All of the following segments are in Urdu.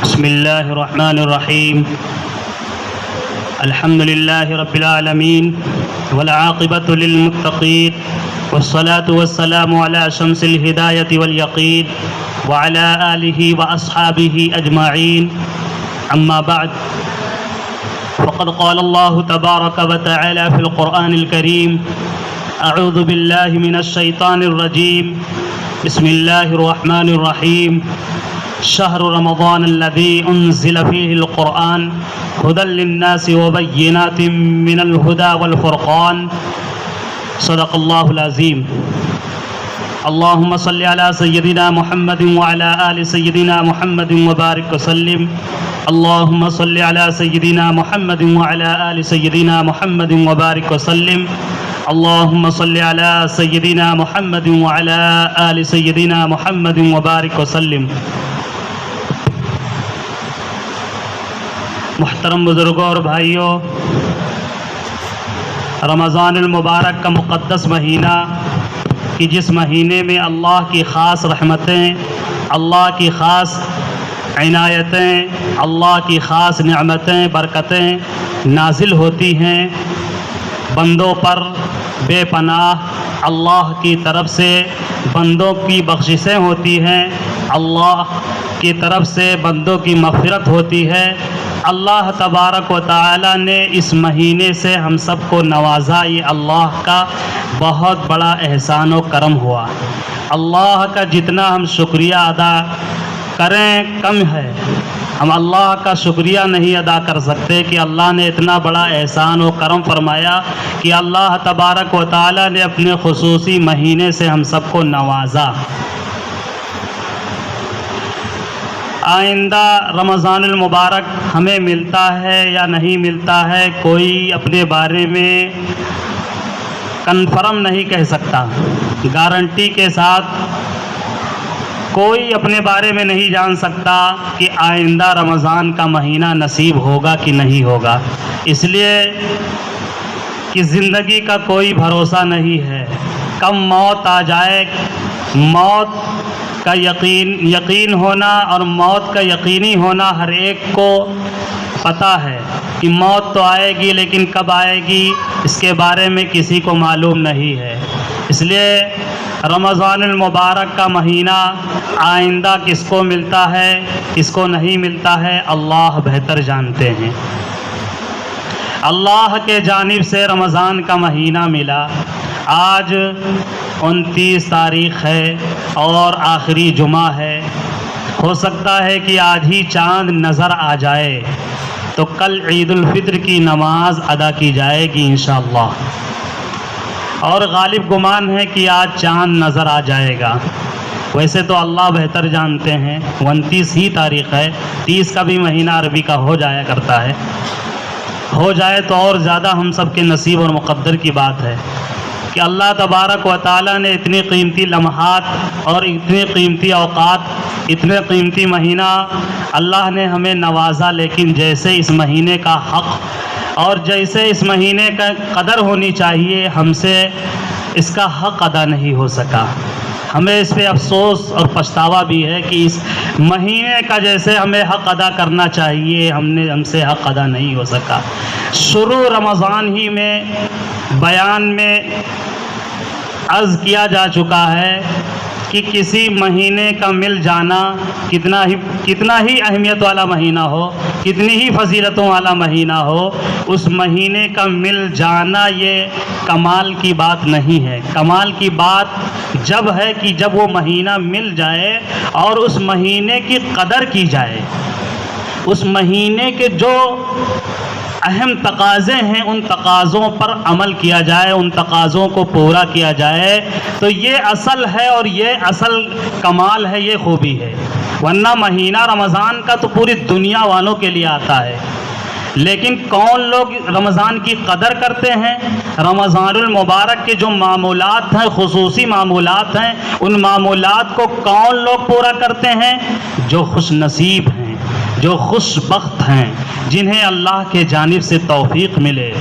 بسم الله الرحمن الرحيم. الحمد لله رب العالمين والعاقبة للمتقين والصلاة والسلام على شمس الهداية واليقين وعلى آله وأصحابه أجمعين. أما بعد، فقد قال الله تبارك وتعالى في القرآن الكريم: أعوذ بالله من الشيطان الرجيم. بسم الله الرحمن الرحيم. شهر رمضان الذي أنزل فيه القرآن هدى للناس وبينات من الهدى والفرقان. صدق الله العظيم. اللهم صل على سيدنا محمد وعلى آل سيدنا محمد وبارك وسلم. اللهم صل على سيدنا محمد وعلى آل سيدنا محمد وبارك وسلم. اللهم صل على سيدنا محمد وعلى آل سيدنا محمد وبارك وسلم. محترم بزرگوں اور بھائیوں، رمضان المبارک کا مقدس مہینہ کہ جس مہینے میں اللہ کی خاص رحمتیں، اللہ کی خاص عنایتیں، اللہ کی خاص نعمتیں، برکتیں نازل ہوتی ہیں بندوں پر بے پناہ، اللہ کی طرف سے بندوں کی بخششیں ہوتی ہیں، اللہ کی طرف سے بندوں کی مغفرت ہوتی ہے. اللہ تبارک و تعالی نے اس مہینے سے ہم سب کو نوازا. یہ اللہ کا بہت بڑا احسان و کرم ہوا. اللہ کا جتنا ہم شکریہ ادا کریں کم ہے. ہم اللہ کا شکریہ نہیں ادا کر سکتے کہ اللہ نے اتنا بڑا احسان و کرم فرمایا کہ اللہ تبارک و تعالی نے اپنے خصوصی مہینے سے ہم سب کو نوازا. آئندہ رمضان المبارک ہمیں ملتا ہے یا نہیں ملتا ہے، کوئی اپنے بارے میں کنفرم نہیں کہہ سکتا. گارنٹی کے ساتھ کوئی اپنے بارے میں نہیں جان سکتا کہ آئندہ رمضان کا مہینہ نصیب ہوگا کہ نہیں ہوگا. اس لیے کہ زندگی کا کوئی بھروسہ نہیں ہے. کب موت آ جائے، موت کا یقین ہونا اور موت کا یقینی ہونا ہر ایک کو پتہ ہے کہ موت تو آئے گی، لیکن کب آئے گی اس کے بارے میں کسی کو معلوم نہیں ہے. اس لیے رمضان المبارک کا مہینہ آئندہ کس کو ملتا ہے کس کو نہیں ملتا ہے اللہ بہتر جانتے ہیں. اللہ کے جانب سے رمضان کا مہینہ ملا. آج 29 تاریخ ہے اور آخری جمعہ ہے. ہو سکتا ہے کہ آج ہی چاند نظر آ جائے تو کل عید الفطر کی نماز ادا کی جائے گی انشاءاللہ. اور غالب گمان ہے کہ آج چاند نظر آ جائے گا. ویسے تو اللہ بہتر جانتے ہیں. 29 ہی تاریخ ہے. 30 کا بھی مہینہ عربی کا ہو جایا کرتا ہے. ہو جائے تو اور زیادہ ہم سب کے نصیب اور مقدر کی بات ہے کہ اللہ تبارک و تعالی نے اتنی قیمتی لمحات اور اتنی قیمتی اوقات، اتنے قیمتی مہینہ اللہ نے ہمیں نوازا. لیکن جیسے اس مہینے کا حق اور جیسے اس مہینے کا قدر ہونی چاہیے، ہم سے اس کا حق ادا نہیں ہو سکا. ہمیں اس پہ افسوس اور پچھتاوا بھی ہے کہ اس مہینے کا جیسے ہمیں حق ادا کرنا چاہیے ہم سے حق ادا نہیں ہو سکا. شروع رمضان ہی میں بیان میں عرض کیا جا چکا ہے کہ کسی مہینے کا مل جانا کتنا ہی اہمیت والا مہینہ ہو، کتنی ہی فضیلتوں والا مہینہ ہو، اس مہینے کا مل جانا یہ کمال کی بات نہیں ہے. کمال کی بات جب ہے کہ جب وہ مہینہ مل جائے اور اس مہینے کی قدر کی جائے. اس مہینے کے جو اہم تقاضے ہیں ان تقاضوں پر عمل کیا جائے، ان تقاضوں کو پورا کیا جائے، تو یہ اصل ہے اور یہ اصل کمال ہے، یہ خوبی ہے. ورنہ مہینہ رمضان کا تو پوری دنیا والوں کے لیے آتا ہے. لیکن کون لوگ رمضان کی قدر کرتے ہیں؟ رمضان المبارک کے جو معمولات ہیں، خصوصی معمولات ہیں، ان معمولات کو کون لوگ پورا کرتے ہیں؟ جو خوش نصیب ہیں، جو خوش بخت ہیں، جنہیں اللہ کے جانب سے توفیق ملے.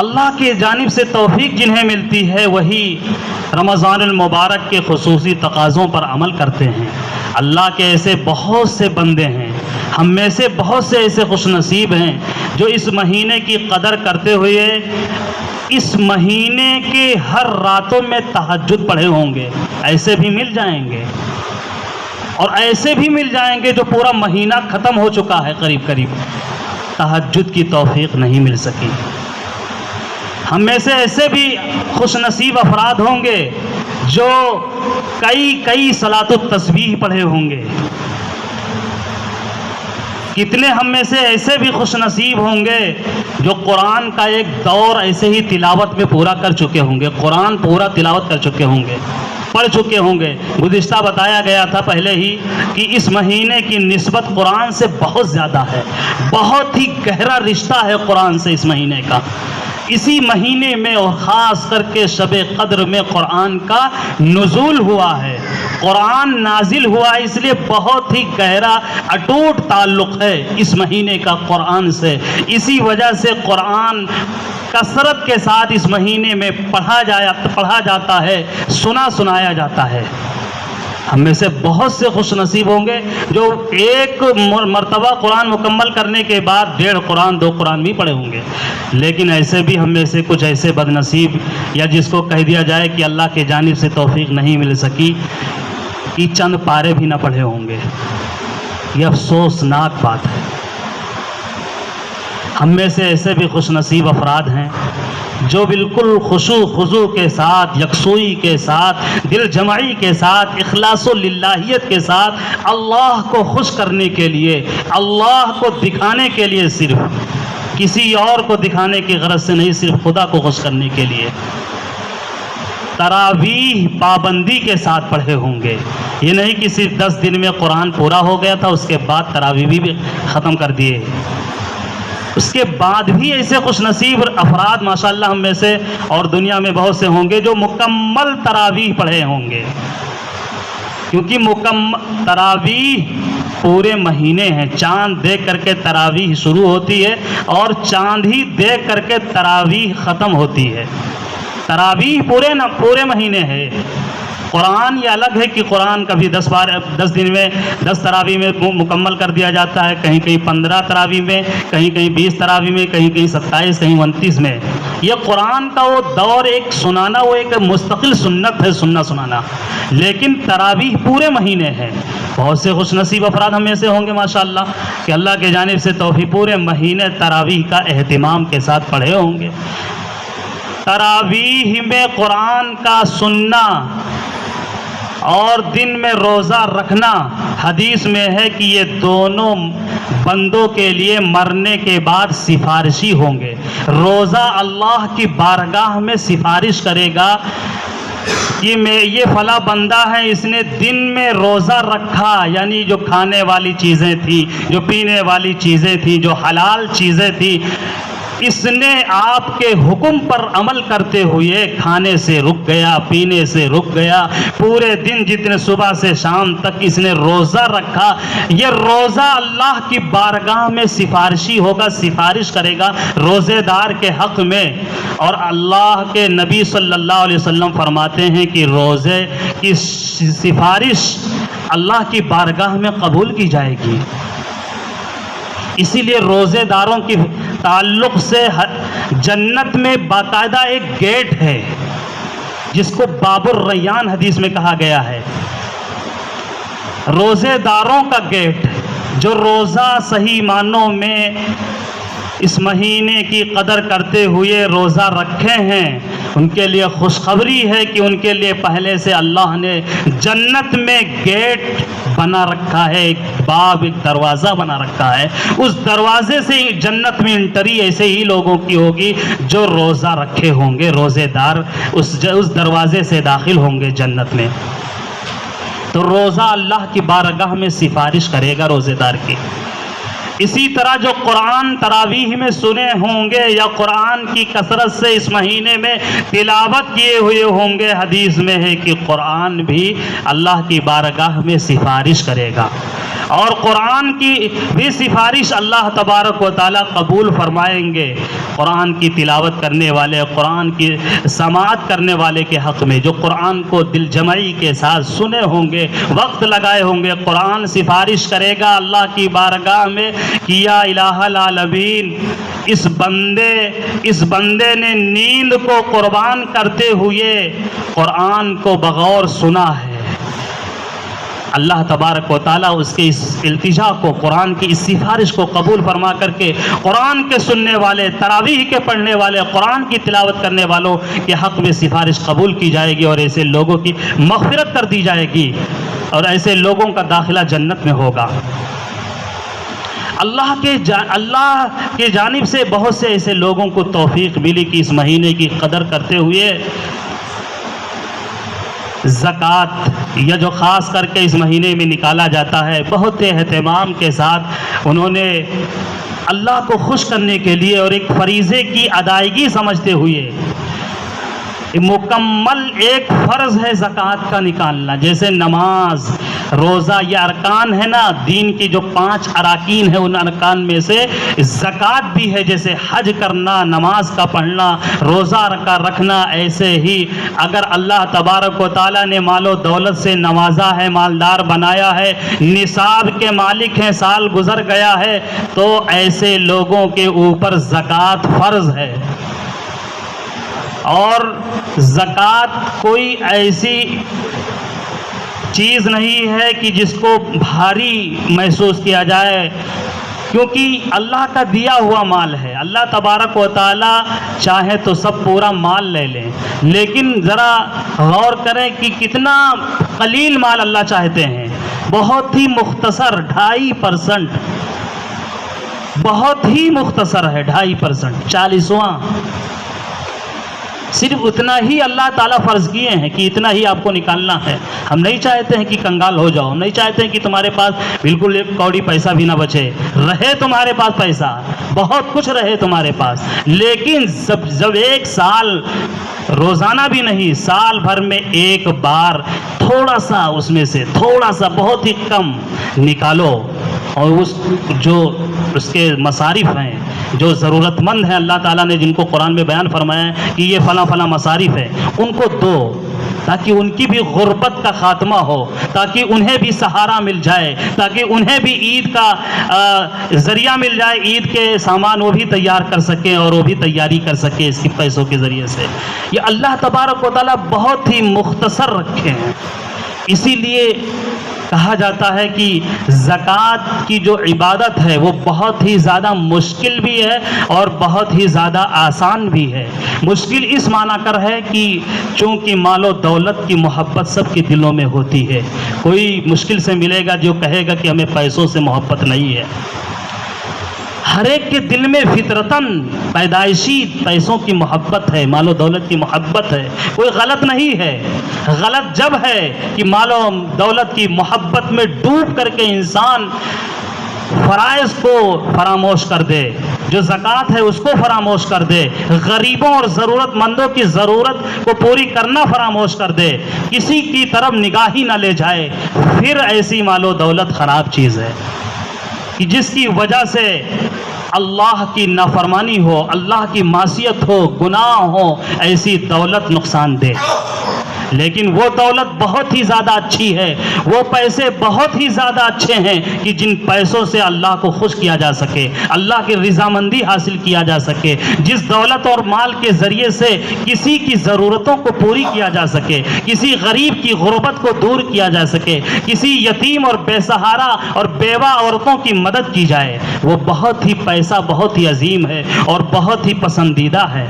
اللہ کی جانب سے توفیق جنہیں ملتی ہے وہی رمضان المبارک کے خصوصی تقاضوں پر عمل کرتے ہیں. اللہ کے ایسے بہت سے بندے ہیں ہم میں سے بہت سے ایسے خوش نصیب ہیں جو اس مہینے کی قدر کرتے ہوئے اس مہینے کے ہر راتوں میں تہجد پڑھے ہوں گے. ایسے بھی مل جائیں گے اور ایسے بھی مل جائیں گے جو پورا مہینہ ختم ہو چکا ہے، قریب قریب تہجد کی توفیق نہیں مل سکی. ہم میں سے ایسے بھی خوش نصیب افراد ہوں گے جو کئی صلاۃ التسبیح پڑھے ہوں گے. کتنے ہم میں سے ایسے بھی خوش نصیب ہوں گے جو قرآن کا ایک دور ایسے ہی تلاوت میں پورا کر چکے ہوں گے، قرآن پورا تلاوت کر چکے ہوں گے، پڑھ چکے ہوں گے. گزشتہ بتایا گیا تھا پہلے ہی کہ اس مہینے کی نسبت قرآن سے بہت زیادہ ہے، بہت ہی گہرا رشتہ ہے قرآن سے اس مہینے کا. اسی مہینے میں اور خاص کر کے شب قدر میں قرآن کا نزول ہوا ہے، قرآن نازل ہوا ہے، اس لیے بہت ہی گہرا اٹوٹ تعلق ہے اس مہینے کا قرآن سے. اسی وجہ سے قرآن کثرت کے ساتھ اس مہینے میں پڑھا جاتا ہے، سنایا جاتا ہے. ہم میں سے بہت سے خوش نصیب ہوں گے جو ایک مرتبہ قرآن مکمل کرنے کے بعد 1.5 قرآن 2 قرآن بھی پڑھے ہوں گے. لیکن ایسے بھی ہم میں سے کچھ ایسے بد نصیب یا جس کو کہہ دیا جائے کہ اللہ کی جانب سے توفیق نہیں مل سکی کہ چند پارے بھی نہ پڑھے ہوں گے. یہ افسوسناک بات ہے. ہم میں سے ایسے بھی خوش نصیب افراد ہیں جو بالکل خشوع خضوع کے ساتھ، یکسوئی کے ساتھ، دل جمعی کے ساتھ، اخلاص و للہیت کے ساتھ اللہ کو خوش کرنے کے لیے، اللہ کو دکھانے کے لیے، صرف کسی اور کو دکھانے کی غرض سے نہیں، صرف خدا کو خوش کرنے کے لیے تراویح پابندی کے ساتھ پڑھے ہوں گے. یہ نہیں کہ صرف 10 دن میں قرآن پورا ہو گیا تھا اس کے بعد تراویح بھی ختم کر دیے. اس کے بعد بھی ایسے خوش نصیب افراد ماشاءاللہ ہم میں سے اور دنیا میں بہت سے ہوں گے جو مکمل تراویح پڑھے ہوں گے، کیونکہ مکمل تراویح پورے مہینے ہیں. چاند دیکھ کر کے تراویح شروع ہوتی ہے اور چاند ہی دیکھ کر کے تراویح ختم ہوتی ہے. تراویح پورے مہینے ہے. قرآن یہ الگ ہے کہ قرآن کبھی 10 دن میں 10 تراویح میں مکمل کر دیا جاتا ہے، کہیں 15 تراویح میں، کہیں 20 تراویح میں، کہیں 27، کہیں 29 میں. یہ قرآن کا وہ دور ایک سنانا، وہ ایک مستقل سنت ہے، سنانا. لیکن تراویح پورے مہینے ہے. بہت سے خوش نصیب افراد ہم میں سے ہوں گے ماشاءاللہ کہ اللہ کی جانب سے توفیق پورے مہینے تراویح کا اہتمام کے ساتھ پڑھے ہوں گے. تراویح میں قرآن کا سننا اور دن میں روزہ رکھنا حدیث میں ہے کہ یہ دونوں بندوں کے لیے مرنے کے بعد سفارشی ہوں گے. روزہ اللہ کی بارگاہ میں سفارش کرے گا کہ یہ فلاں بندہ ہے، اس نے دن میں روزہ رکھا، یعنی جو کھانے والی چیزیں تھیں، جو پینے والی چیزیں تھیں، جو حلال چیزیں تھیں، اس نے آپ کے حکم پر عمل کرتے ہوئے کھانے سے رک گیا، پینے سے رک گیا، پورے دن جتنے صبح سے شام تک اس نے روزہ رکھا. یہ روزہ اللہ کی بارگاہ میں سفارشی ہوگا، سفارش کرے گا روزے دار کے حق میں. اور اللہ کے نبی صلی اللہ علیہ وسلم فرماتے ہیں کہ روزے کی سفارش اللہ کی بارگاہ میں قبول کی جائے گی. اسی لیے روزے داروں کی تعلق سے جنت میں باقاعدہ ایک گیٹ ہے جس کو باب الریان حدیث میں کہا گیا ہے. روزے داروں کا گیٹ جو روزہ صحیح معنوں میں اس مہینے کی قدر کرتے ہوئے روزہ رکھے ہیں، ان کے لیے خوشخبری ہے کہ ان کے لیے پہلے سے اللہ نے جنت میں گیٹ بنا رکھا ہے، ایک باب، ایک دروازہ بنا رکھا ہے. اس دروازے سے ہی جنت میں انٹری ایسے ہی لوگوں کی ہوگی جو روزہ رکھے ہوں گے. روزے دار اس دروازے سے داخل ہوں گے جنت میں. تو روزہ اللہ کی بارگاہ میں سفارش کرے گا روزے دار کی. اسی طرح جو قرآن تراویح میں سنے ہوں گے یا قرآن کی کثرت سے اس مہینے میں تلاوت کیے ہوئے ہوں گے، حدیث میں ہے کہ قرآن بھی اللہ کی بارگاہ میں سفارش کرے گا. اور قرآن کی بھی سفارش اللہ تبارک و تعالیٰ قبول فرمائیں گے قرآن کی تلاوت کرنے والے، قرآن کی سماعت کرنے والے کے حق میں، جو قرآن کو دل جمعی کے ساتھ سنے ہوں گے، وقت لگائے ہوں گے۔ قرآن سفارش کرے گا اللہ کی بارگاہ میں کہ یا الہ العالمین، اس بندے نے نیند کو قربان کرتے ہوئے قرآن کو بغور سنا ہے۔ اللہ تبارک و تعالیٰ اس کے اس التجا کو، قرآن کی اس سفارش کو قبول فرما کر کے قرآن کے سننے والے، تراویح کے پڑھنے والے، قرآن کی تلاوت کرنے والوں کے حق میں سفارش قبول کی جائے گی، اور ایسے لوگوں کی مغفرت کر دی جائے گی، اور ایسے لوگوں کا داخلہ جنت میں ہوگا۔ اللہ کے جانب سے بہت سے ایسے لوگوں کو توفیق ملی کہ اس مہینے کی قدر کرتے ہوئے زکوٰۃ، یا جو خاص کر کے اس مہینے میں نکالا جاتا ہے، بہت اہتمام کے ساتھ انہوں نے اللہ کو خوش کرنے کے لیے اور ایک فریضے کی ادائیگی سمجھتے ہوئے، مکمل ایک فرض ہے زکوٰۃ کا نکالنا، جیسے نماز، روزہ، یہ ارکان ہے نا دین کی، جو 5 اراکین ہیں، ان ارکان میں سے زکوٰۃ بھی ہے، جیسے حج کرنا، نماز کا پڑھنا، روزہ کا رکھنا۔ ایسے ہی اگر اللہ تبارک و تعالیٰ نے مال و دولت سے نوازا ہے، مالدار بنایا ہے، نصاب کے مالک ہیں، سال گزر گیا ہے، تو ایسے لوگوں کے اوپر زکوٰۃ فرض ہے۔ اور زکوٰۃ کوئی ایسی چیز نہیں ہے کہ جس کو بھاری محسوس کیا جائے، کیونکہ اللہ کا دیا ہوا مال ہے۔ اللہ تبارک و تعالیٰ چاہے تو سب پورا مال لے لیں، لیکن ذرا غور کریں کہ کتنا قلیل مال اللہ چاہتے ہیں، بہت ہی مختصر 2.5%، بہت ہی مختصر ہے 2.5%، 40واں، صرف اتنا ہی اللہ تعالیٰ فرض کیے ہیں کہ اتنا ہی آپ کو نکالنا ہے۔ ہم نہیں چاہتے ہیں کہ کنگال ہو جاؤ، نہیں چاہتے ہیں کہ تمہارے پاس بالکل 1 کوڑی پیسہ بھی نہ بچے، رہے تمہارے پاس پیسہ، بہت کچھ رہے تمہارے پاس، لیکن جب 1 سال، روزانہ بھی نہیں، سال بھر میں 1 بار تھوڑا سا، اس میں سے تھوڑا سا، بہت ہی کم نکالو، اور اس کے مصارف ہیں، جو ضرورت مند ہیں اللہ تعالیٰ نے جن کو قرآن میں بیان فرمایا ہے کہ یہ فلاں فلاں مصارف ہے، ان کو دو، تاکہ ان کی بھی غربت کا خاتمہ ہو، تاکہ انہیں بھی سہارا مل جائے، تاکہ انہیں بھی عید کا ذریعہ مل جائے، عید کے سامان وہ بھی تیار کر سکیں اور وہ بھی تیاری کر سکیں اس کے پیسوں کے ذریعے سے۔ یہ اللہ تبارک و تعالیٰ بہت ہی مختصر رکھے ہیں، اسی لیے کہا جاتا ہے کہ زکوٰۃ کی جو عبادت ہے وہ بہت ہی زیادہ مشکل بھی ہے اور بہت ہی زیادہ آسان بھی ہے۔ مشکل اس معنی کر ہے کہ چونکہ مال و دولت کی محبت سب کے دلوں میں ہوتی ہے، کوئی مشکل سے ملے گا جو کہے گا کہ ہمیں پیسوں سے محبت نہیں ہے۔ ہر ایک کے دل میں فطرتاً پیدائشی پیسوں کی محبت ہے، مال و دولت کی محبت ہے، کوئی غلط نہیں ہے۔ غلط جب ہے کہ مال و دولت کی محبت میں ڈوب کر کے انسان فرائض کو فراموش کر دے، جو زکوٰۃ ہے اس کو فراموش کر دے، غریبوں اور ضرورت مندوں کی ضرورت کو پوری کرنا فراموش کر دے، کسی کی طرف نگاہ ہی نہ لے جائے، پھر ایسی مال و دولت خراب چیز ہے کہ جس کی وجہ سے اللہ کی نافرمانی ہو، اللہ کی معصیت ہو، گناہ ہو، ایسی دولت نقصان دے۔ لیکن وہ دولت بہت ہی زیادہ اچھی ہے، وہ پیسے بہت ہی زیادہ اچھے ہیں کہ جن پیسوں سے اللہ کو خوش کیا جا سکے، اللہ کی رضامندی حاصل کیا جا سکے، جس دولت اور مال کے ذریعے سے کسی کی ضرورتوں کو پوری کیا جا سکے، کسی غریب کی غربت کو دور کیا جا سکے، کسی یتیم اور بے سہارا اور بیوہ عورتوں کی مدد کی جائے، وہ بہت ہی پیسہ بہت ہی عظیم ہے اور بہت ہی پسندیدہ ہے۔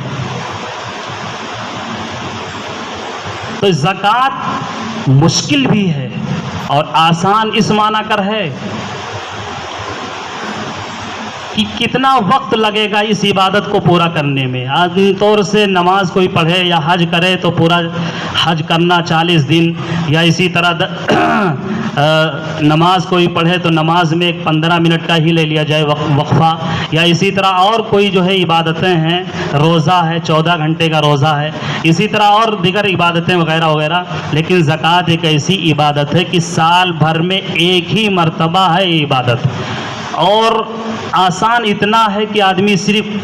تو زکوٰۃ مشکل بھی ہے اور آسان اس معنی کر ہے کہ کتنا وقت لگے گا اس عبادت کو پورا کرنے میں۔ عام طور سے نماز کوئی پڑھے یا حج کرے تو پورا حج کرنا 40 دن، یا اسی طرح نماز کوئی پڑھے تو نماز میں ایک 15 منٹ کا ہی لے لیا جائے وقفہ، یا اسی طرح اور کوئی جو ہے عبادتیں ہیں، روزہ ہے 14 گھنٹے کا روزہ ہے، اسی طرح اور دیگر عبادتیں وغیرہ وغیرہ. لیکن زکوٰۃ ایک ایسی عبادت ہے کہ سال بھر میں ایک ہی مرتبہ ہے یہ عبادت، اور آسان اتنا ہے کہ آدمی صرف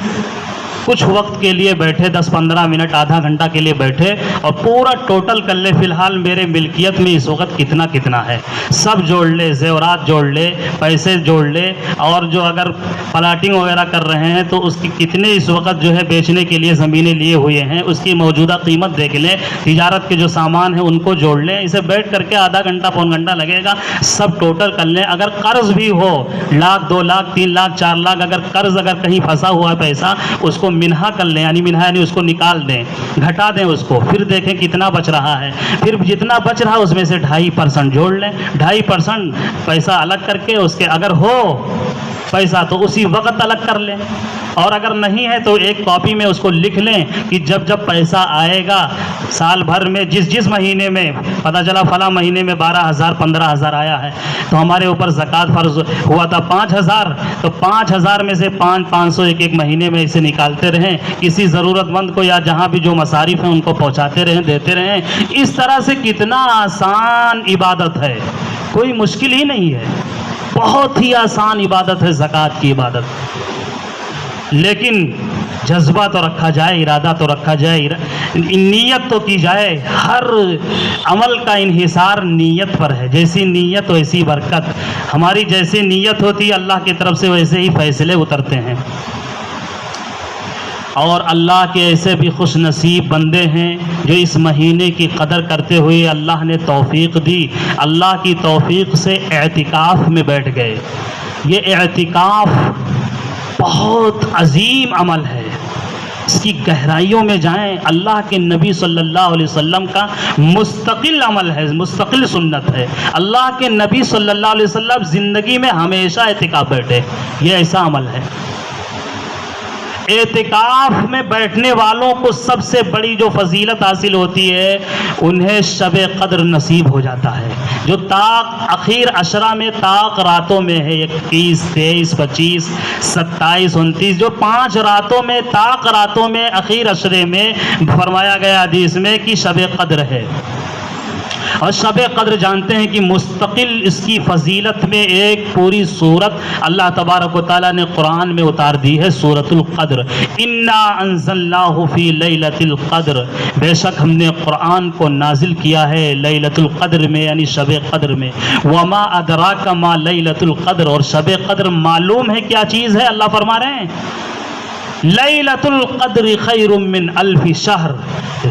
کچھ وقت کے لیے بیٹھے، 10-15 منٹ آدھا گھنٹہ کے لیے بیٹھے اور پورا ٹوٹل کر لے. فی الحال میرے ملکیت میں اس وقت کتنا ہے، سب جوڑ لے، زیورات جوڑ لے، پیسے جوڑ لے، اور جو اگر پلاٹنگ وغیرہ کر رہے ہیں تو اس کی کتنے اس وقت جو ہے بیچنے کے لیے زمینیں لیے ہوئے ہیں، اس کی موجودہ قیمت دیکھ لیں، تجارت کے جو سامان ہیں ان کو جوڑ لیں. اسے بیٹھ کر کے آدھا گھنٹہ پون گھنٹہ لگے گا، سب ٹوٹل کر لیں. اگر قرض بھی ہو 1 لاکھ 2 لاکھ 3 لاکھ 4 لاکھ، اگر قرض اگر کہیں پھنسا ہوا ہے پیسہ، اس کو منہا کر لیں، یعنی اس کو نکال دیں، گھٹا دیں اس کو، پھر دیکھیں کتنا بچ رہا ہے. پھر جتنا بچ رہا اس میں سے 2.5% جوڑ لیں. 2.5% پیسہ الگ کر کے اس کے اگر ہو پیسہ تو اسی وقت الگ کر لیں، اور اگر نہیں ہے تو ایک کاپی میں اس کو لکھ لیں کہ جب پیسہ آئے گا سال بھر میں، جس مہینے میں پتہ چلا فلاں مہینے میں 12,000 15,000 آیا ہے تو ہمارے اوپر زکوٰۃ فرض ہوا تھا 5,000، تو 5,000 میں سے 500 ایک مہینے میں اسے نکالتے رہیں، کسی ضرورت مند کو یا جہاں بھی جو مصارف ہیں ان کو پہنچاتے رہیں، دیتے رہیں. اس طرح سے کتنا آسان عبادت ہے، کوئی مشکل ہی نہیں ہے، بہت ہی آسان عبادت ہے زکوٰۃ کی عبادت. لیکن جذبہ تو رکھا جائے، ارادہ تو رکھا جائے، نیت تو کی جائے. ہر عمل کا انحصار نیت پر ہے، جیسی نیت ویسی برکت. ہماری جیسی نیت ہوتی ہے اللہ کی طرف سے ویسے ہی فیصلے اترتے ہیں. اور اللہ کے ایسے بھی خوش نصیب بندے ہیں جو اس مہینے کی قدر کرتے ہوئے اللہ نے توفیق دی، اللہ کی توفیق سے اعتکاف میں بیٹھ گئے. یہ اعتکاف بہت عظیم عمل ہے، اس کی گہرائیوں میں جائیں. اللہ کے نبی صلی اللہ علیہ وسلم کا مستقل عمل ہے، مستقل سنت ہے. اللہ کے نبی صلی اللہ علیہ وسلم زندگی میں ہمیشہ اعتکاف بیٹھے، یہ ایسا عمل ہے. اعتکاف میں بیٹھنے والوں کو سب سے بڑی جو فضیلت حاصل ہوتی ہے، انہیں شب قدر نصیب ہو جاتا ہے. جو طاق اخیر عشرہ میں طاق راتوں میں ہے، 21 23 25 27 29، جو 5 راتوں میں طاق راتوں میں اخیر عشرے میں فرمایا گیا حدیث میں کہ شب قدر ہے. اور شب قدر جانتے ہیں کہ مستقل اس کی فضیلت میں ایک پوری سورت اللہ تبارک و تعالیٰ نے قرآن میں اتار دی ہے، سورۃ القدر. انا انزلناہ فی لیلۃ القدر، بے شک ہم نے قرآن کو نازل کیا ہے لیلۃ القدر میں، یعنی شب قدر میں. وما ادراک ما لیلۃ القدر، اور شب قدر معلوم ہے کیا چیز ہے؟ اللہ فرما رہے ہیں لیلۃ القدر خیر من 1000 شہر،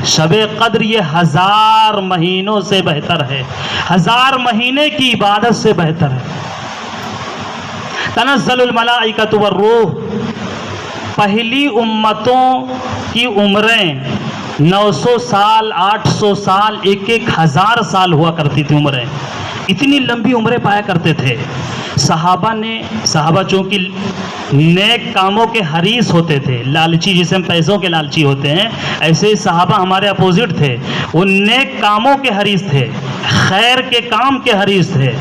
شب قدر یہ 1000 مہینوں سے بہتر ہے، 1000 مہینے کی عبادت سے بہتر ہے. تنزل الملائکۃ والروح، پہلی امتوں کی عمریں 900 سال 800 سال 1000 سال ہوا کرتی تھی عمریں، اتنی لمبی عمریں پایا کرتے تھے. صحابہ چونکہ نیک کاموں کے حریص ہوتے تھے، لالچی جسے ہم پیسوں کے لالچی ہوتے ہیں، ایسے ہی صحابہ ہمارے اپوزٹ تھے. وہ نیک کاموں کے حریص تھے، خیر کے کام کے حریص تھے.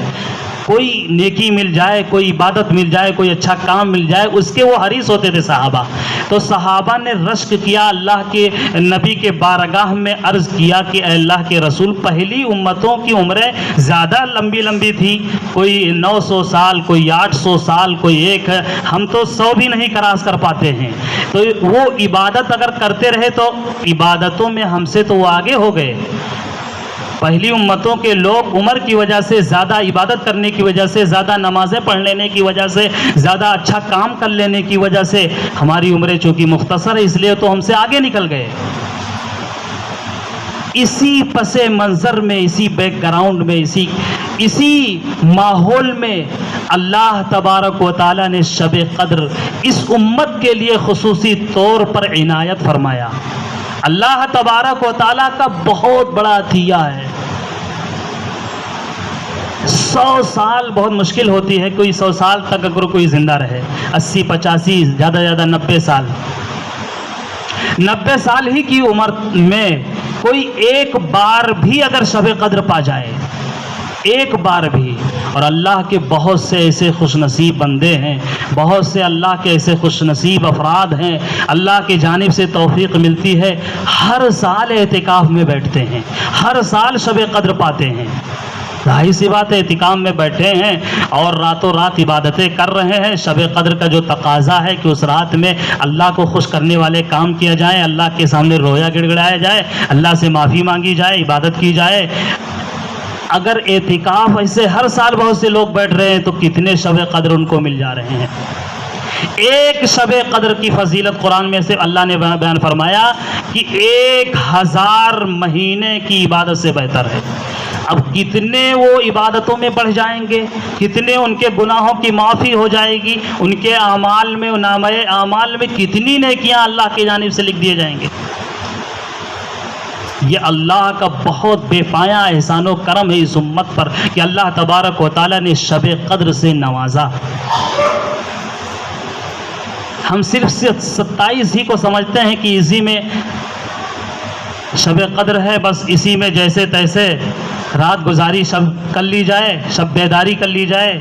کوئی نیکی مل جائے، کوئی عبادت مل جائے، کوئی اچھا کام مل جائے، اس کے وہ حریص ہوتے تھے صحابہ. تو صحابہ نے رشک کیا، اللہ کے نبی کے بارگاہ میں عرض کیا کہ اے اللہ کے رسول، پہلی امتوں کی عمریں زیادہ لمبی لمبی تھی، کوئی 900 سال، کوئی 800 سال، کوئی 1، ہم تو 100 بھی نہیں کراس کر پاتے ہیں. تو وہ عبادت اگر کرتے رہے تو عبادتوں میں ہم سے تو وہ آگے ہو گئے. پہلی امتوں کے لوگ عمر کی وجہ سے، زیادہ عبادت کرنے کی وجہ سے، زیادہ نمازیں پڑھ لینے کی وجہ سے، زیادہ اچھا کام کر لینے کی وجہ سے، ہماری عمریں چونکہ مختصر ہے اس لیے تو ہم سے آگے نکل گئے. اسی پس منظر میں، اسی بیک گراؤنڈ میں، اسی ماحول میں اللہ تبارک و تعالیٰ نے شب قدر اس امت کے لیے خصوصی طور پر عنایت فرمایا. اللہ تبارک و تعالیٰ کا بہت بڑا عطیہ ہے. 100 سال بہت مشکل ہوتی ہے، کوئی 100 سال تک اگر کوئی زندہ رہے، 80 85 زیادہ 90 سال، 90 سال ہی کی عمر میں کوئی ایک بار بھی اگر شب قدر پا جائے، ایک بار بھی. اور اللہ کے بہت سے ایسے خوش نصیب بندے ہیں, بہت سے اللہ کے ایسے خوش نصیب افراد ہیں, اللہ کی جانب سے توفیق ملتی ہے, ہر سال اعتکاف میں بیٹھتے ہیں, ہر سال شب قدر پاتے ہیں. ظاہر سی بات ہے, اعتکاف میں بیٹھے ہیں اور راتوں رات عبادتیں کر رہے ہیں. شب قدر کا جو تقاضا ہے کہ اس رات میں اللہ کو خوش کرنے والے کام کیا جائے, اللہ کے سامنے رویا گڑگڑایا جائے, اللہ سے معافی مانگی جائے, عبادت کی جائے. اگر اعتکاف ایسے ہر سال بہت سے لوگ بیٹھ رہے ہیں تو کتنے شب قدر ان کو مل جا رہے ہیں. ایک شب قدر کی فضیلت قرآن میں سے اللہ نے بیان فرمایا کہ 1000 مہینے کی عبادت سے بہتر ہے. اب کتنے وہ عبادتوں میں بڑھ جائیں گے, کتنے ان کے گناہوں کی معافی ہو جائے گی, ان کے اعمال میں, نامہ اعمال میں کتنی نیکیاں اللہ کی جانب سے لکھ دیے جائیں گے. یہ اللہ کا بہت بے پایا احسان و کرم ہے اس امت پر کہ اللہ تبارک و تعالیٰ نے شب قدر سے نوازا. ہم صرف 27 ہی کو سمجھتے ہیں کہ اسی میں شب قدر ہے, بس اسی میں جیسے تیسے رات گزاری شب کر لی جائے, شب بیداری کر لی جائے,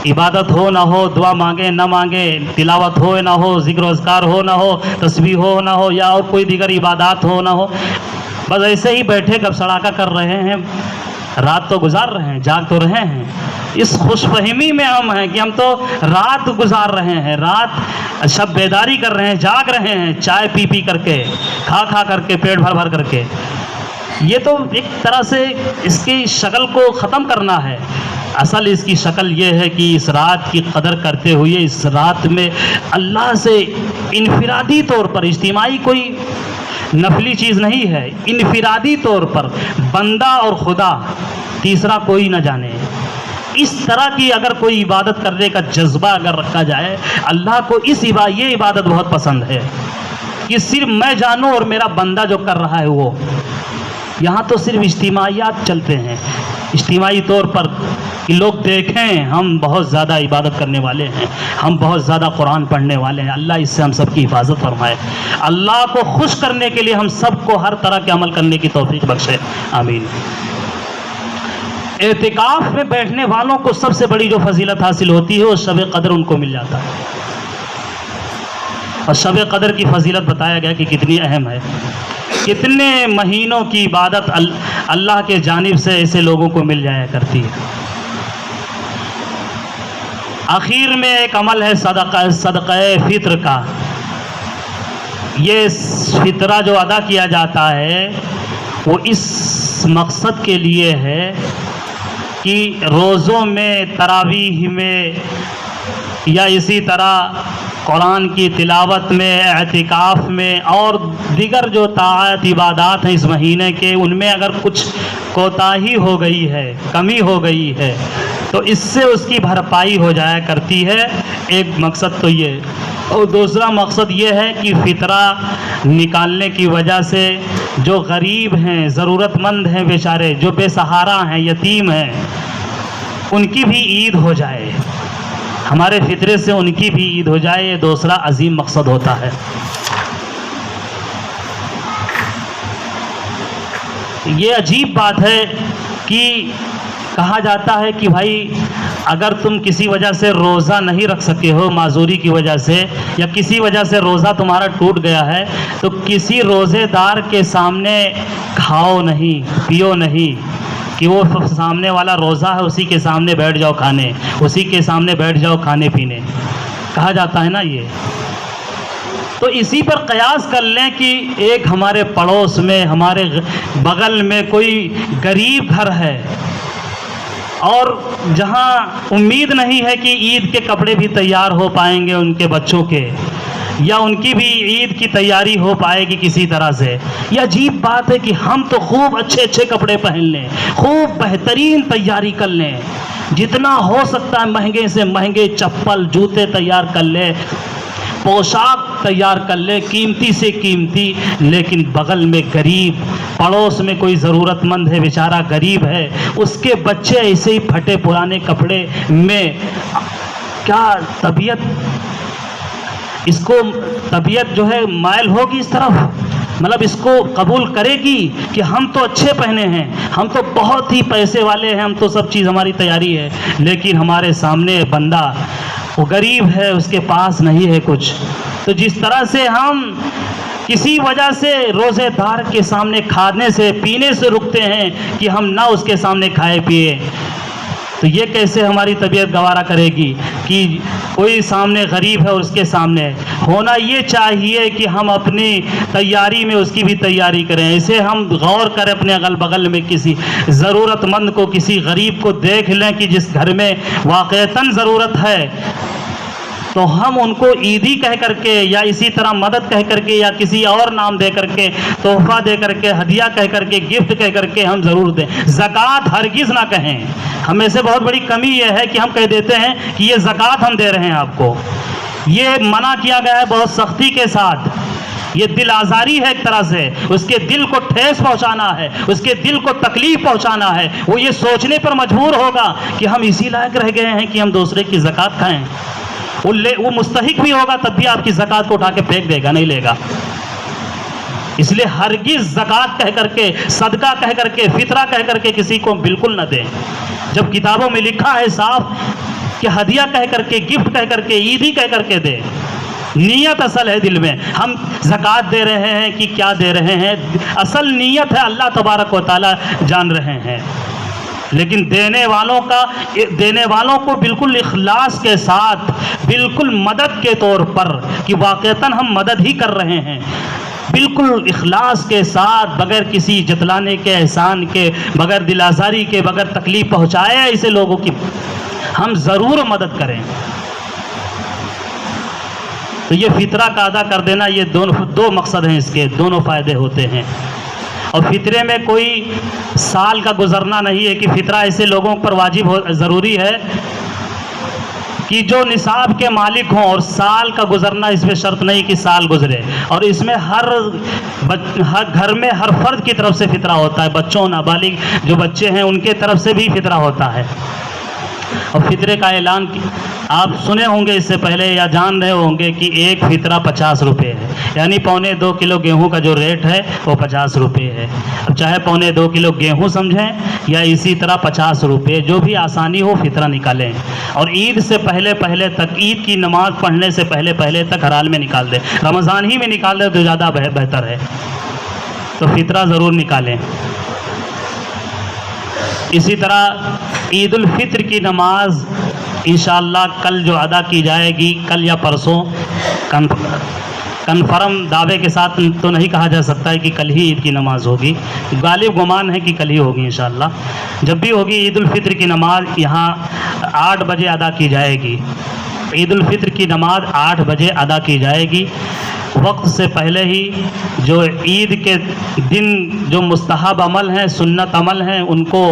عبادت ہو نہ ہو, دعا مانگے نہ مانگے, تلاوت ہو نہ ہو, ذکر و اذکار ہو نہ ہو, تسبیح ہو نہ ہو, یا اور کوئی دیگر عبادات ہو نہ ہو, بس ایسے ہی بیٹھے گپ سڑاکا کر رہے ہیں, رات تو گزار رہے ہیں, جاگ تو رہے ہیں. اس خوش فہمی میں ہم ہیں کہ ہم تو رات گزار رہے ہیں, رات شب بیداری کر رہے ہیں, جاگ رہے ہیں, چائے پی پی کر کے, کھا کر کے, پیٹ بھر بھر کر کے. یہ تو ایک طرح سے اس کی شکل کو ختم کرنا ہے. اصل اس کی شکل یہ ہے کہ اس رات کی قدر کرتے ہوئے اس رات میں اللہ سے انفرادی طور پر, اجتماعی کوئی نفلی چیز نہیں ہے, انفرادی طور پر بندہ اور خدا, تیسرا کوئی نہ جانے, اس طرح کی اگر کوئی عبادت کرنے کا جذبہ اگر رکھا جائے, اللہ کو یہ عبادت بہت پسند ہے کہ صرف میں جانوں اور میرا بندہ جو کر رہا ہے وہ. یہاں تو صرف اجتماعیات چلتے ہیں, اجتماعی طور پر کہ لوگ دیکھیں ہم بہت زیادہ عبادت کرنے والے ہیں, ہم بہت زیادہ قرآن پڑھنے والے ہیں. اللہ اس سے ہم سب کی حفاظت فرمائے. اللہ کو خوش کرنے کے لیے ہم سب کو ہر طرح کے عمل کرنے کی توفیق بخشے, آمین. اعتکاف میں بیٹھنے والوں کو سب سے بڑی جو فضیلت حاصل ہوتی ہے وہ شب قدر ان کو مل جاتا ہے. اور شب قدر کی فضیلت بتایا گیا کہ کتنی اہم ہے, کتنے مہینوں کی عبادت اللہ کے جانب سے ایسے لوگوں کو مل جایا کرتی ہے. آخر میں ایک عمل ہے صدقہ فطر کا. یہ فطرہ جو ادا کیا جاتا ہے وہ اس مقصد کے لیے ہے کہ روزوں میں, تراویح میں, یا اسی طرح قرآن کی تلاوت میں, اعتکاف میں اور دیگر جو طاعت عبادات ہیں اس مہینے کے, ان میں اگر کچھ کوتاہی ہو گئی ہے, کمی ہو گئی ہے, تو اس سے اس کی بھرپائی ہو جایا کرتی ہے. ایک مقصد تو یہ, اور دوسرا مقصد یہ ہے کہ فطرہ نکالنے کی وجہ سے جو غریب ہیں, ضرورت مند ہیں بیچارے, جو بے سہارا ہیں, یتیم ہیں, ان کی بھی عید ہو جائے, ہمارے فطرے سے ان کی بھی عید ہو جائے. یہ دوسرا عظیم مقصد ہوتا ہے. یہ عجیب بات ہے کہ کہا جاتا ہے کہ بھائی اگر تم کسی وجہ سے روزہ نہیں رکھ سکے ہو, معذوری کی وجہ سے, یا کسی وجہ سے روزہ تمہارا ٹوٹ گیا ہے, تو کسی روزے دار کے سامنے کھاؤ نہیں, پیو نہیں, کہ وہ سامنے والا روزہ ہے اسی کے سامنے بیٹھ جاؤ کھانے, اسی کے سامنے بیٹھ جاؤ کھانے پینے, کہا جاتا ہے نا. یہ تو اسی پر قیاس کر لیں کہ ایک ہمارے پڑوس میں, ہمارے بغل میں کوئی غریب گھر ہے اور جہاں امید نہیں ہے کہ عید کے کپڑے بھی تیار ہو پائیں گے ان کے بچوں کے, یا ان کی بھی عید کی تیاری ہو پائے گی کسی طرح سے. یہ عجیب بات ہے کہ ہم تو خوب اچھے کپڑے پہن لیں, خوب بہترین تیاری کر لیں, جتنا ہو سکتا ہے مہنگے سے مہنگے چپل جوتے تیار کر لیں, پوشاک تیار کر لے, قیمتی سے قیمتی, لیکن بغل میں غریب, پڑوس میں کوئی ضرورت مند ہے, بیچارہ غریب ہے, اس کے بچے ایسے ہی پھٹے پرانے کپڑے میں, کیا طبیعت جو ہے مائل ہوگی اس طرف؟ مطلب اس کو قبول کرے گی کہ ہم تو اچھے پہنے ہیں، ہم تو بہت ہی پیسے والے ہیں، ہم تو سب چیز ہماری تیاری ہے، لیکن ہمارے سامنے بندہ وہ غریب ہے، اس کے پاس نہیں ہے کچھ. تو جس طرح سے ہم کسی وجہ سے روزے دار کے سامنے کھانے سے پینے سے رکتے ہیں کہ ہم نہ اس کے سامنے کھائے پیے، تو یہ کیسے ہماری طبیعت گوارا کرے گی کہ کوئی سامنے غریب ہے اور اس کے سامنے ہونا یہ چاہیے کہ ہم اپنی تیاری میں اس کی بھی تیاری کریں. اسے ہم غور کریں، اپنے اگل بغل میں کسی ضرورت مند کو، کسی غریب کو دیکھ لیں کہ جس گھر میں واقعتاً ضرورت ہے، تو ہم ان کو عیدی کہہ کر کے یا اسی طرح مدد کہہ کر کے یا کسی اور نام دے کر کے، تحفہ دے کر کے، ہدیہ کہہ کر کے، گفٹ کہہ کر کے ہم ضرور دیں. زکوٰۃ ہرگز نہ کہیں. ہمیں سے بہت بڑی کمی یہ ہے کہ ہم کہہ دیتے ہیں کہ یہ زکوٰۃ ہم دے رہے ہیں آپ کو. یہ منع کیا گیا ہے بہت سختی کے ساتھ. یہ دل آزاری ہے ایک طرح سے، اس کے دل کو ٹھیس پہنچانا ہے، اس کے دل کو تکلیف پہنچانا ہے. وہ یہ سوچنے پر مجبور ہوگا کہ ہم اسی لائق رہ گئے ہیں کہ ہم دوسرے کی زکوٰۃ کھائیں. وہ مستحق بھی ہوگا تب بھی آپ کی زکوٰۃ کو اٹھا کے پھینک دے گا، نہیں لے گا. اس لیے ہرگز زکوٰۃ کہہ کر کے، صدقہ کہہ کر کے، فطرہ کہہ کر کے کسی کو بالکل نہ دیں. جب کتابوں میں لکھا ہے صاف کہ ہدیہ کہہ کر کے، گفٹ کہہ کر کے، عیدی کہہ کر کے دے. نیت اصل ہے دل میں. ہم زکوٰۃ دے رہے ہیں کہ کیا دے رہے ہیں، اصل نیت ہے اللہ تبارک و تعالی جان رہے ہیں. لیکن دینے والوں کو بالکل اخلاص کے ساتھ، بالکل مدد کے طور پر کہ واقعتاً ہم مدد ہی کر رہے ہیں، بالکل اخلاص کے ساتھ، بغیر کسی جتلانے کے، احسان کے، بغیر دل آزاری کے، بغیر تکلیف پہنچائے ایسے لوگوں کی ہم ضرور مدد کریں. تو یہ فطرہ کا ادا کر دینا، یہ دو مقصد ہیں، اس کے دونوں فائدے ہوتے ہیں. اور فطرے میں کوئی سال کا گزرنا نہیں ہے کہ فطرہ ایسے لوگوں پر واجب ضروری ہے کہ جو نصاب کے مالک ہوں، اور سال کا گزرنا اس میں شرط نہیں کہ سال گزرے. اور اس میں ہر گھر میں ہر فرد کی طرف سے فطرہ ہوتا ہے. بچوں، نابالغ جو بچے ہیں ان کے طرف سے بھی فطرہ ہوتا ہے. اور فطرے کا اعلان آپ سنے ہوں گے اس سے پہلے یا جان رہے ہوں گے کہ ایک فطرہ 50 روپے ہے، یعنی 1.25 کلو گیہوں کا جو ریٹ ہے وہ 50 روپے ہے. اب چاہے 1.25 کلو گیہوں سمجھیں یا اسی طرح 50 روپے، جو بھی آسانی ہو فطرہ نکالیں. اور عید سے پہلے تک، عید کی نماز پڑھنے سے پہلے تک ہر حال میں نکال دیں. رمضان ہی میں نکال دیں تو زیادہ بہتر ہے. تو فطرہ ضرور نکالیں. اسی طرح عید الفطر کی نماز انشاءاللہ کل جو ادا کی جائے گی، کل یا پرسوں، کنفرم دعوے کے ساتھ تو نہیں کہا جا سکتا ہے کہ کل ہی عید کی نماز ہوگی، غالب گمان ہے کہ کل ہی ہوگی انشاءاللہ. جب بھی ہوگی عید الفطر کی نماز یہاں 8 بجے ادا کی جائے گی. عید الفطر کی نماز 8 بجے ادا کی جائے گی. وقت سے پہلے ہی جو عید کے دن جو مستحب عمل ہیں، سنت عمل ہیں، ان کو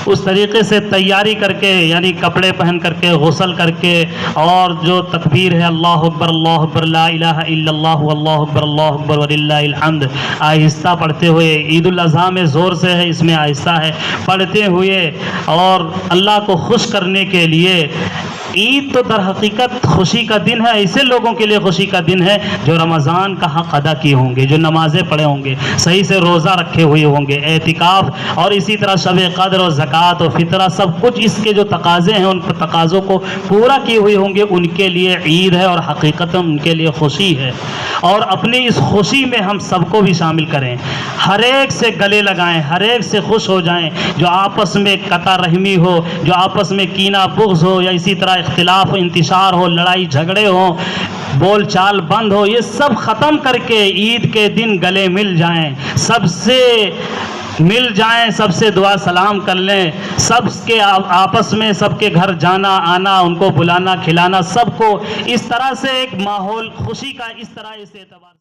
اس طریقے سے تیاری کر کے، یعنی کپڑے پہن کر کے، غسل کر کے، اور جو تکبیر ہے اللہ اکبر لا الہ الا اللہ واللہ اکبر وللہ الحمد، آہستہ پڑھتے ہوئے، عید الاضحیٰ میں زور سے ہے، اس میں آہستہ ہے، پڑھتے ہوئے، اور اللہ کو خوش کرنے کے لیے. عید تو در حقیقت خوشی کا دن ہے، ایسے لوگوں کے لیے خوشی کا دن ہے جو رمضان کا حق ادا کیے ہوں گے، جو نمازیں پڑھے ہوں گے، صحیح سے روزہ رکھے ہوئے ہوں گے، اعتکاف، اور اسی طرح شب قدر اور زکوٰۃ اور فطرہ، سب کچھ اس کے جو تقاضے ہیں ان تقاضوں کو پورا کیے ہوئے ہوں گے. ان کے لیے عید ہے اور حقیقتاً ان کے لیے خوشی ہے. اور اپنی اس خوشی میں ہم سب کو بھی شامل کریں، ہر ایک سے گلے لگائیں، ہر ایک سے خوش ہو جائیں. جو آپس میں قطع رحمی ہو، جو آپس میں کینہ بغض ہو، یا اسی طرح اختلاف و انتشار ہو، لڑائی جھگڑے ہوں، بول چال بند ہو، یہ سب ختم کر کے عید کے دن گلے مل جائیں، سب سے مل جائیں، سب سے دعا سلام کر لیں، سب کے آپس میں سب کے گھر جانا آنا، ان کو بلانا کھلانا، سب کو اس طرح سے ایک ماحول خوشی کا اس طرح اس اعتبار